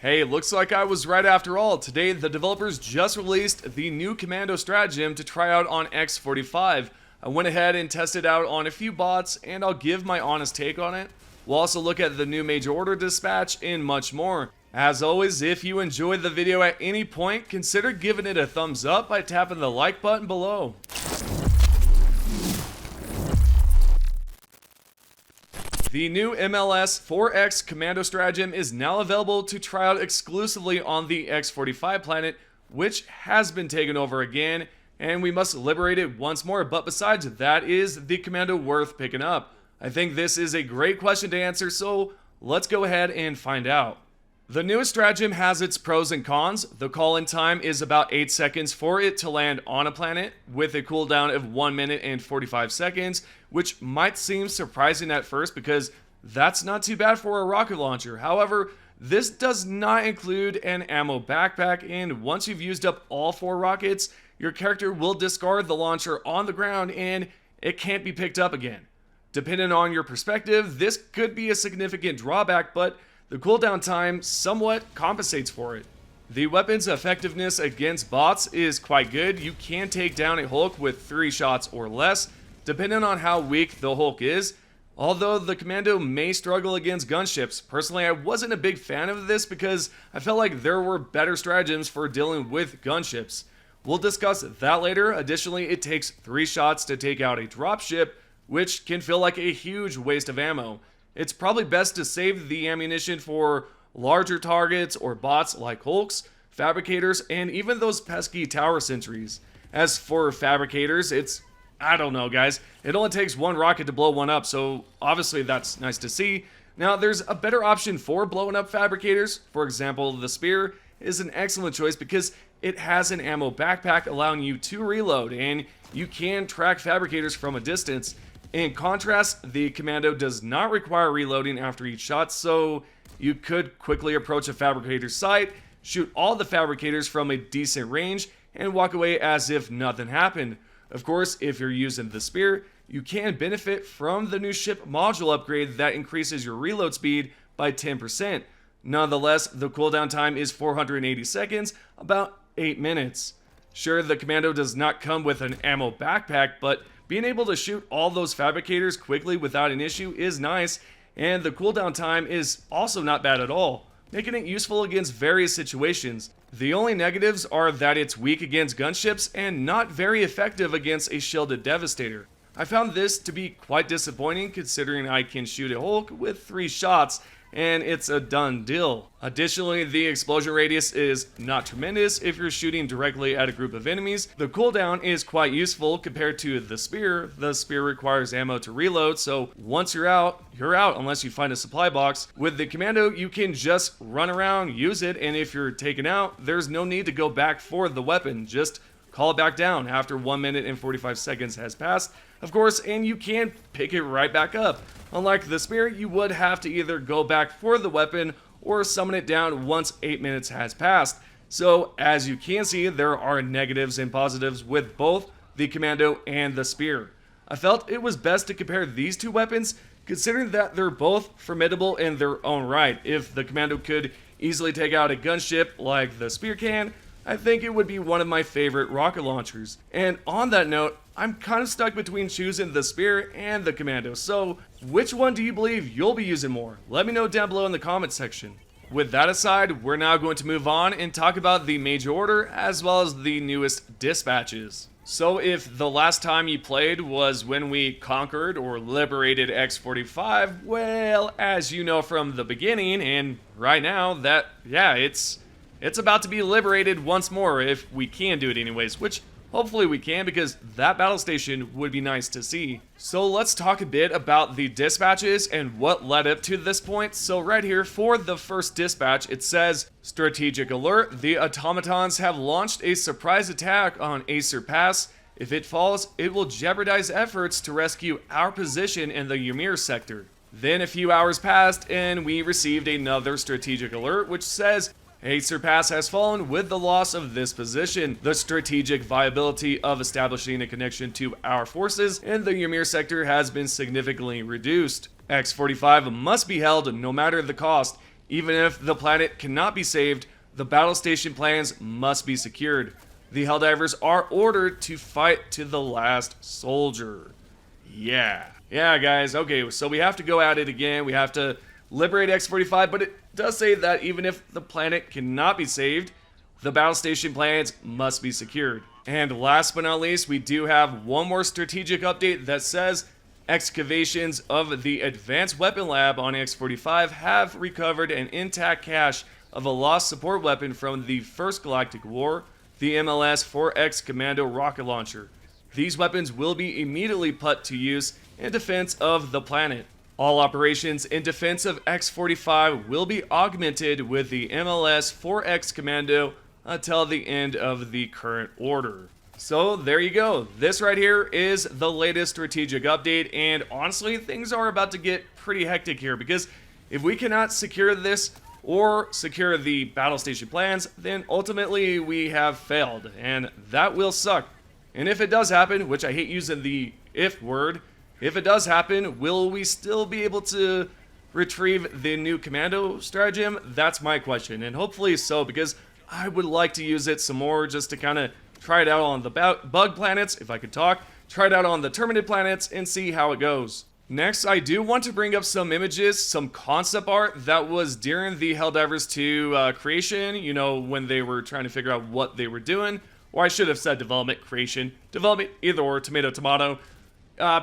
Hey, looks like I was right after all. Today, the developers just released the new Commando Stratagem to try out on X45. I went ahead and tested out on a few bots, and I'll give my honest take on it. We'll also look at the new Major Order Dispatch and much more. As always, if you enjoyed the video at any point, consider giving it a thumbs up by tapping the like button below. The new MLS 4X Commando Stratagem is now available to try out exclusively on the X45 planet, which has been taken over again, and we must liberate it once more. But besides that, is the Commando worth picking up? I think this is a great question to answer, so let's go ahead and find out. The newest stratagem has its pros and cons. The call-in time is about 8 seconds for it to land on a planet, with a cooldown of 1 minute and 45 seconds, which might seem surprising at first because that's not too bad for a rocket launcher. However, this does not include an ammo backpack, and once you've used up all 4 rockets, your character will discard the launcher on the ground and it can't be picked up again. Depending on your perspective, this could be a significant drawback, but the cooldown time somewhat compensates for it. The weapon's effectiveness against bots is quite good. You can take down a Hulk with 3 shots or less, depending on how weak the Hulk is, although the Commando may struggle against gunships. Personally, I wasn't a big fan of this because I felt like there were better stratagems for dealing with gunships. We'll discuss that later. Additionally, it takes 3 shots to take out a dropship, which can feel like a huge waste of ammo. It's probably best to save the ammunition for larger targets or bots like Hulks, Fabricators, and even those pesky tower sentries. As for Fabricators, I don't know guys, it only takes 1 rocket to blow one up, so obviously that's nice to see. Now there's a better option for blowing up Fabricators. For example, the Spear is an excellent choice because it has an ammo backpack allowing you to reload, and you can track Fabricators from a distance. In contrast, the Commando does not require reloading after each shot, so you could quickly approach a Fabricator's site, shoot all the Fabricators from a decent range, and walk away as if nothing happened. Of course, if you're using the Spear, you can benefit from the new ship module upgrade that increases your reload speed by 10%. Nonetheless, the cooldown time is 480 seconds, about 8 minutes. Sure, the Commando does not come with an ammo backpack, but being able to shoot all those Fabricators quickly without an issue is nice, and the cooldown time is also not bad at all, making it useful against various situations. The only negatives are that it's weak against gunships and not very effective against a shielded Devastator. I found this to be quite disappointing considering I can shoot a Hulk with 3 shots, and it's a done deal. Additionally, the explosion radius is not tremendous if you're shooting directly at a group of enemies. The cooldown is quite useful compared to the Spear. The Spear requires ammo to reload, so once you're out unless you find a supply box. With the Commando, you can just run around, use it, and if you're taken out, there's no need to go back for the weapon. Just call it back down after 1 minute and 45 seconds has passed, of course, and you can pick it right back up. Unlike the Spear, you would have to either go back for the weapon or summon it down once 8 minutes has passed. So, as you can see, there are negatives and positives with both the Commando and the Spear. I felt it was best to compare these 2 weapons, considering that they're both formidable in their own right. If the Commando could easily take out a gunship like the Spear can, I think it would be one of my favorite rocket launchers. And on that note, I'm kind of stuck between choosing the Spear and the Commando, so which one do you believe you'll be using more? Let me know down below in the comment section. With that aside, we're now going to move on and talk about the Major Order as well as the newest dispatches. So if the last time you played was when we conquered or liberated X45, well, as you know from the beginning and right now, it's about to be liberated once more if we can do it anyways, which hopefully we can because that battle station would be nice to see. So let's talk a bit about the dispatches and what led up to this point. So right here for the first dispatch, it says, Strategic alert, the automatons have launched a surprise attack on Acer Pass. If it falls, it will jeopardize efforts to rescue our position in the Ymir sector. Then a few hours passed and we received another strategic alert which says, Acer Pass has fallen with the loss of this position. The strategic viability of establishing a connection to our forces in the Ymir sector has been significantly reduced. X45 must be held no matter the cost. Even if the planet cannot be saved, the battle station plans must be secured. The Helldivers are ordered to fight to the last soldier. Yeah, guys, okay, so we have to go at it again. We have to liberate X-45, but it does say that even if the planet cannot be saved, the battle station plans must be secured. And last but not least, we do have one more strategic update that says excavations of the Advanced Weapon Lab on X-45 have recovered an intact cache of a lost support weapon from the First Galactic War, the MLS-4X Commando rocket launcher. These weapons will be immediately put to use in defense of the planet. All operations in defense of X-45 will be augmented with the MLS-4X Commando until the end of the current order. So there you go. This right here is the latest strategic update, and honestly, things are about to get pretty hectic here, because if we cannot secure this or secure the battle station plans, then ultimately we have failed, and that will suck. And if it does happen, which I hate using the if word, if it does happen, will we still be able to retrieve the new Commando Stratagem? That's my question, and hopefully so, because I would like to use it some more just to kind of try it out on the bug planets, if I could talk, try it out on the Terminated planets, and see how it goes. Next, I do want to bring up some images, some concept art that was during the Helldivers 2 creation, you know, when they were trying to figure out what they were doing, or I should have said development, creation, development, either or, tomato, tomato.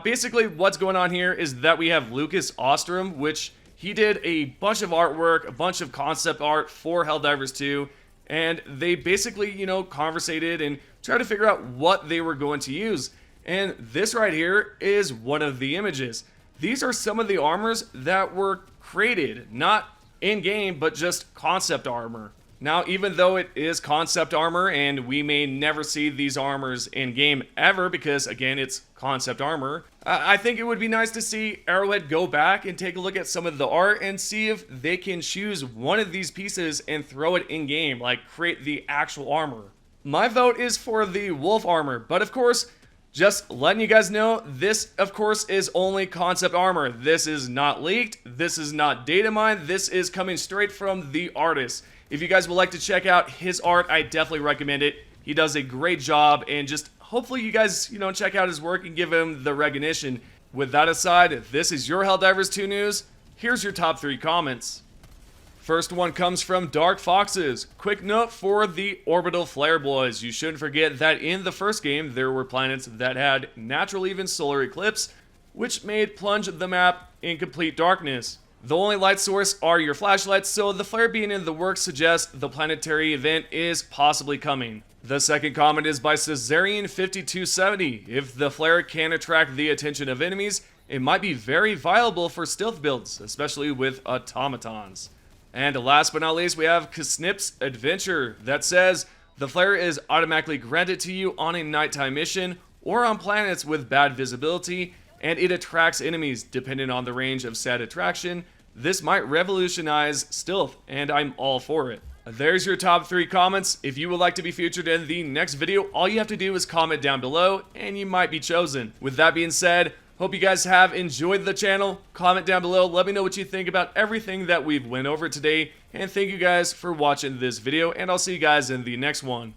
Basically, what's going on here is that we have Lucas Ostrom, which he did a bunch of artwork, a bunch of concept art for Helldivers 2, and they basically, you know, conversated and tried to figure out what they were going to use. And this right here is one of the images. These are some of the armors that were created, not in-game, but just concept armor. Now, even though it is concept armor, and we may never see these armors in-game ever, because, again, it's concept armor, I think it would be nice to see Arrowhead go back and take a look at some of the art and see if they can choose one of these pieces and throw it in-game, like create the actual armor. My vote is for the wolf armor, but of course, just letting you guys know, this, of course, is only concept armor. This is not leaked, this is not data mined, this is coming straight from the artist. If you guys would like to check out his art, I definitely recommend it. He does a great job, and just hopefully you guys, you know, check out his work and give him the recognition. With that aside, this is your Helldivers 2 news. Here's your top 3 comments. First one comes from Dark Foxes. Quick note for the orbital flare boys. You shouldn't forget that in the first game, there were planets that had natural even solar eclipse, which made plunge the map in complete darkness. The only light source are your flashlights, so the flare being in the works suggests the planetary event is possibly coming. The second comment is by Caesarian5270. If the flare can attract the attention of enemies, it might be very viable for stealth builds, especially with automatons. And last but not least, we have Kasnip's Adventure that says the flare is automatically granted to you on a nighttime mission or on planets with bad visibility, and it attracts enemies depending on the range of said attraction. This might revolutionize stealth, and I'm all for it. There's your top 3 comments. If you would like to be featured in the next video, all you have to do is comment down below, and you might be chosen. With that being said, hope you guys have enjoyed the channel. Comment down below, let me know what you think about everything that we've went over today, and thank you guys for watching this video, and I'll see you guys in the next one.